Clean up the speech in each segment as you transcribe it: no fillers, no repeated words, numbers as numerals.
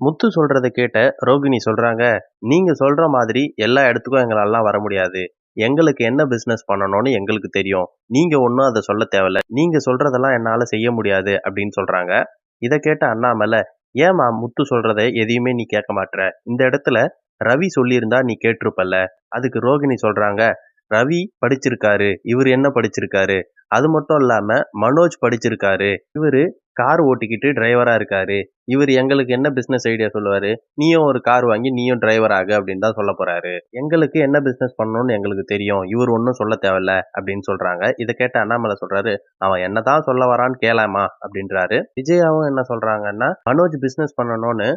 முத்து சொல்றத கேட்ட ரோகிணி சொல்றாங்க, "நீங்க சொல்ற மாதிரி எல்லா இடத்துக்கும் எங்களாலலாம் வர முடியாது. எங்களுக்கு என்ன பிசினஸ் பண்ணணும்னு எங்களுக்கு தெரியும். நீங்க ஒண்ணும் அத சொல்லத் தேவையில்ல. நீங்க சொல்றதெல்லாம் என்னால செய்ய முடியாது." அப்படின்னு சொல்றாங்க. இத கேட்ட அண்ணாமலை, "ஏம்மா முத்து சொல்றத எதையுமே நீ கேட்க மாட்ற? இந்த இடத்துல ரவி சொல்லியிருந்தா நீ கேட்டிருப்பல்ல." அதுக்கு ரோகிணி சொல்றாங்க, "ரவி படிச்சிருக்காரு. இவரு என்ன படிச்சிருக்காரு? அது மட்டும் இல்லாம மனோஜ் படிச்சிருக்காரு. இவரு கார் ஓட்டிக்கிட்டு டிரைவரா இருக்காரு. இவரு எங்களுக்கு என்ன பிசினஸ் ஐடியா சொல்லுவாரு? நீயும் ஒரு கார் வாங்கி நீயும் டிரைவர் ஆகு அப்படின்னு தான் சொல்லப் போறாரு. எங்களுக்கு என்ன பிசினஸ் பண்ணணும்னு எங்களுக்கு தெரியும். இவர் ஒண்ணும் சொல்லத் தேவையில்ல." அப்படின்னு சொல்றாங்க. இத கேட்ட அண்ணாமலை சொல்றாரு, "அவன் என்னதான் சொல்ல வரான்னு கேளேம்மா" அப்படின்றாரு. விஜயாவும் என்ன சொல்றாங்கன்னா, மனோஜ் பிசினஸ் பண்ணணும்னு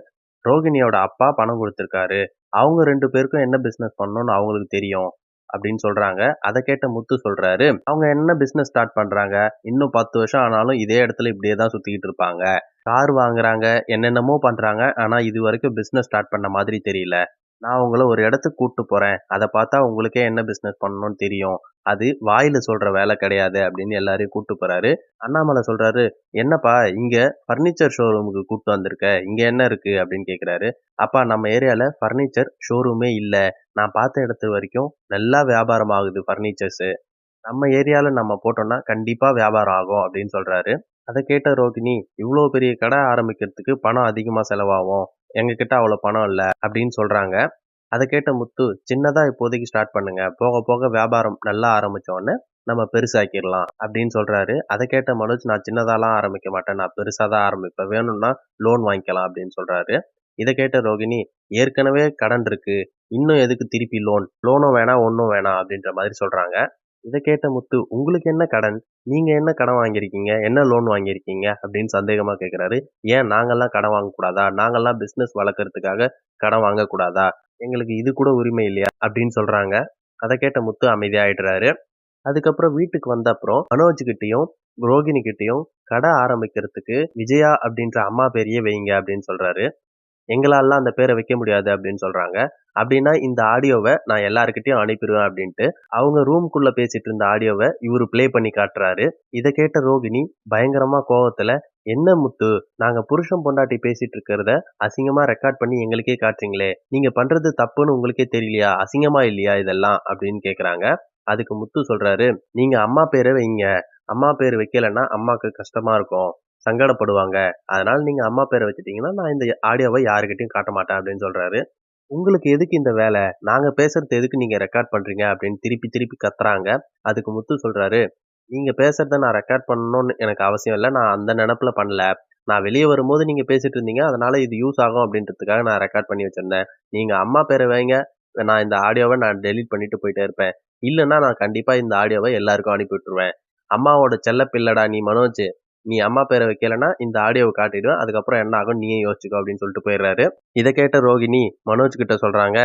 ரோகிணியோட அப்பா பணம் குடுத்திருக்காரு. அவங்க 2 பேருக்கும் என்ன பிசினஸ் பண்ணணும்னு அவங்களுக்கு தெரியும் அப்படின்னு சொல்றாங்க. அத கேட்ட முத்து சொல்றாரு, அவங்க என்ன பிசினஸ் ஸ்டார்ட் பண்றாங்க? இன்னும் 10 வருஷம் ஆனாலும் இதே இடத்துல இப்படியே தான் சுத்திக்கிட்டு இருப்பாங்க. கார் வாங்குறாங்க, என்னென்னமோ பண்றாங்க. ஆனா இதுவரைக்கும் பிசினஸ் ஸ்டார்ட் பண்ண மாதிரி தெரியல. நான் உங்கள ஒரு இடத்துக்கு கூட்டு போறேன். அத பார்த்தா உங்களுக்கே என்ன பிசினஸ் பண்ணணும்னு தெரியும். அது வாயில சொல்ற வேலை கிடையாது அப்படின்னு எல்லாரையும் கூட்டு போறாரு. அண்ணாமலை சொல்றாரு, "என்னப்பா இங்க பர்னிச்சர் ஷோரூமுக்கு கூட்டு வந்திருக்க. இங்க என்ன இருக்கு?" அப்படின்னு கேட்கிறாரு. "அப்பா நம்ம ஏரியால பர்னிச்சர் ஷோரூமே இல்ல. நான் பார்த்த இடத்து வரைக்கும் நல்லா வியாபாரம் ஆகுது பர்னிச்சர்ஸு. நம்ம ஏரியால நம்ம போட்டோம்னா கண்டிப்பா வியாபாரம் ஆகும்." அப்படின்னு சொல்றாரு. அத கேட்ட ரோகிணி, "இவ்ளோ பெரிய கடை ஆரம்பிக்கிறதுக்கு பணம் அதிகமா செலவாகும். எங்ககிட்ட அவ்வளோ பணம் இல்ல." அப்படின்னு சொல்றாங்க. அத கேட்ட முத்து, "சின்னதா இப்போதைக்கு ஸ்டார்ட் பண்ணுங்க. போக போக வியாபாரம் நல்லா ஆரம்பிச்ச உடனே நம்ம பெருசாக்கிரலாம்." அப்படின்னு சொல்றாரு. அத கேட்ட மனோஜ், "நான் சின்னதாலாம் ஆரம்பிக்க மாட்டேன். நான் பெருசா தான் ஆரம்பிப்பேன். வேணும்னா லோன் வாங்கிக்கலாம்." அப்படின்னு சொல்றாரு. இத கேட்ட ரோகிணி, "ஏற்கனவே கடன் இருக்கு. இன்னும் எதுக்கு திருப்பி லோன்? லோனும் வேணாம், ஒண்ணும் வேணாம்." அப்படின்ற மாதிரி சொல்றாங்க. இத கேட்ட முத்து, "உங்களுக்கு என்ன கடன்? நீங்க என்ன கடன் வாங்கியிருக்கீங்க? என்ன லோன் வாங்கியிருக்கீங்க?" அப்படின்னு சந்தேகமா கேட்கிறாரு. "ஏன் நாங்கலாம் கடன் வாங்கக்கூடாதா? நாங்கலாம் பிசினஸ் வளர்க்கறதுக்காக கடன் வாங்கக்கூடாதா? எங்களுக்கு இது கூட உரிமை இல்லையா?" அப்படின்னு சொல்றாங்க. அத கேட்ட முத்து அமைதியாயிடுறாரு. அதுக்கப்புறம் வீட்டுக்கு வந்த அப்புறம் மனோஜ் கிட்டயும், ரோகிணி கிட்டயும் கடை ஆரம்பிக்கிறதுக்கு விஜயா அப்படின்ற அம்மா பேரையே வைங்க அப்படின்னு சொல்றாரு. எங்களாலலாம் அந்த பேரை வைக்க முடியாது அப்படின்னு சொல்றாங்க. அப்படின்னா இந்த ஆடியோவ நான் எல்லார்கிட்டயும் அனுப்பிருவேன் அப்படின்ட்டு, அவங்க ரூம்குள்ள பேசிட்டு இருந்த ஆடியோவ இவரு ப்ளே பண்ணி காட்டுறாரு. இத கேட்ட ரோகிணி பயங்கரமா கோவத்துல, "என்ன முத்து, நாங்க புருஷன் பொண்டாட்டி பேசிட்டு இருக்கிறத அசிங்கமா ரெக்கார்ட் பண்ணி எங்களுக்கே காட்டுறீங்களே! நீங்க பண்றது தப்புன்னு உங்களுக்கே தெரியலையா? அசிங்கமா இல்லையா இதெல்லாம்?" அப்படின்னு கேட்கறாங்க. அதுக்கு முத்து சொல்றாரு, "நீங்க அம்மா பேர வைங்க. அம்மா பேரு வைக்கலன்னா அம்மாக்கு கஷ்டமா இருக்கும். சங்கடப்படுவாங்க. அதனால நீங்க அம்மா பேர வச்சுட்டீங்கன்னா, நான் இந்த ஆடியோவ யாருகிட்டயும் காட்ட மாட்டேன்." அப்படின்னு சொல்றாரு. "உங்களுக்கு எதுக்கு இந்த வேல? நாங்க பேசுறத எதுக்கு நீங்க ரெக்கார்ட் பண்றீங்க?" அப்படின்னு திருப்பி திருப்பி கத்துறாங்க. அதுக்கு முத்து சொல்றாரு, "நீங்க பேசுறத நான் ரெக்கார்ட் பண்ணணும்னு எனக்கு அவசியம் இல்ல. நான் அந்த நெனப்புல பண்ணல. நான் வெளிய வரும்போது நீங்க பேசிட்டு இருந்தீங்க. அதனால இது யூஸ் ஆகும் அப்படின்றதுக்காக நான் ரெக்கார்ட் பண்ணி வச்சிருந்தேன். நீங்க அம்மா பேர வைங்க. நான் இந்த ஆடியோவ நான் டெலீட் பண்ணிட்டு போயிட்டே இருப்பேன். இல்லன்னா நான் கண்டிப்பா இந்த ஆடியோவ எல்லாருக்கும் அனுப்பி விட்டுருவேன். அம்மாவோட செல்ல பிள்ளடா நீ மனோஜ். நீ அம்மா பேர வைக்கலன்னா இந்த ஆடியோவ காட்டிடுவேன். அதுக்கப்புறம் என்ன ஆகும்னு நீயே யோசிச்சுக்கோ." அப்படின்னு சொல்லிட்டு போயிடுறாரு. இத கேட்ட ரோகிணி மனோஜ் கிட்ட சொல்றாங்க,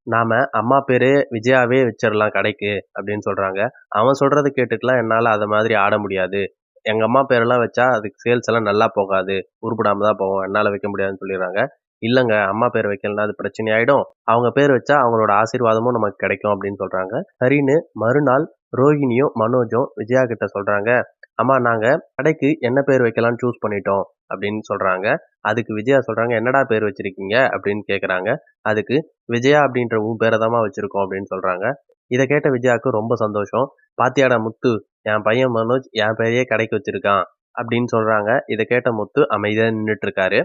"நாம அம்மா பேரே விஜயாவே வச்சிரலாம் கடைக்கு." அப்படின்னு சொல்றாங்க. "அவன் சொல்றத கேட்டுட்டுலாம் என்னால அத மாதிரி ஆட முடியாது. எங்க அம்மா பேரெல்லாம் வச்சா அதுக்கு சேல்ஸ் எல்லாம் நல்லா போகாது. உருப்படாம தான் போகும். என்னால வைக்க முடியாதுன்னு" சொல்லிடுறாங்க. "இல்லங்க, அம்மா பேர் வைக்கலன்னா அது பிரச்சனை ஆயிடும். அவங்க பேர் வச்சா அவங்களோட ஆசீர்வாதமும் நமக்கு கிடைக்கும்." அப்படின்னு சொல்றாங்க. சரின்னு மறுநாள் ரோகிணியும், மனோஜும் விஜயா கிட்ட சொல்றாங்க, "அம்மா நாங்க கடைக்கு என்ன பேர் வைக்கலாம்னு சூஸ் பண்ணிட்டோம்." அப்படின்னு சொல்றாங்க. அதுக்கு விஜயா சொல்றாங்க, "என்னடா பேர் வச்சிருக்கீங்க?" அப்படின்னு கேட்கறாங்க. அதுக்கு விஜயா அப்படின்ற உன் பேர தாம்மா வச்சிருக்கோம் அப்படின்னு சொல்றாங்க. இத கேட்ட விஜயாவுக்கு ரொம்ப சந்தோஷம். "பாத்தியாடா முத்து, என் பையன் மனோஜ் என் பேரையே கடைக்கு வச்சிருக்கான்." அப்படின்னு சொல்றாங்க. இத கேட்ட முத்து அமைதியா நின்னுட்டு இருக்காரு.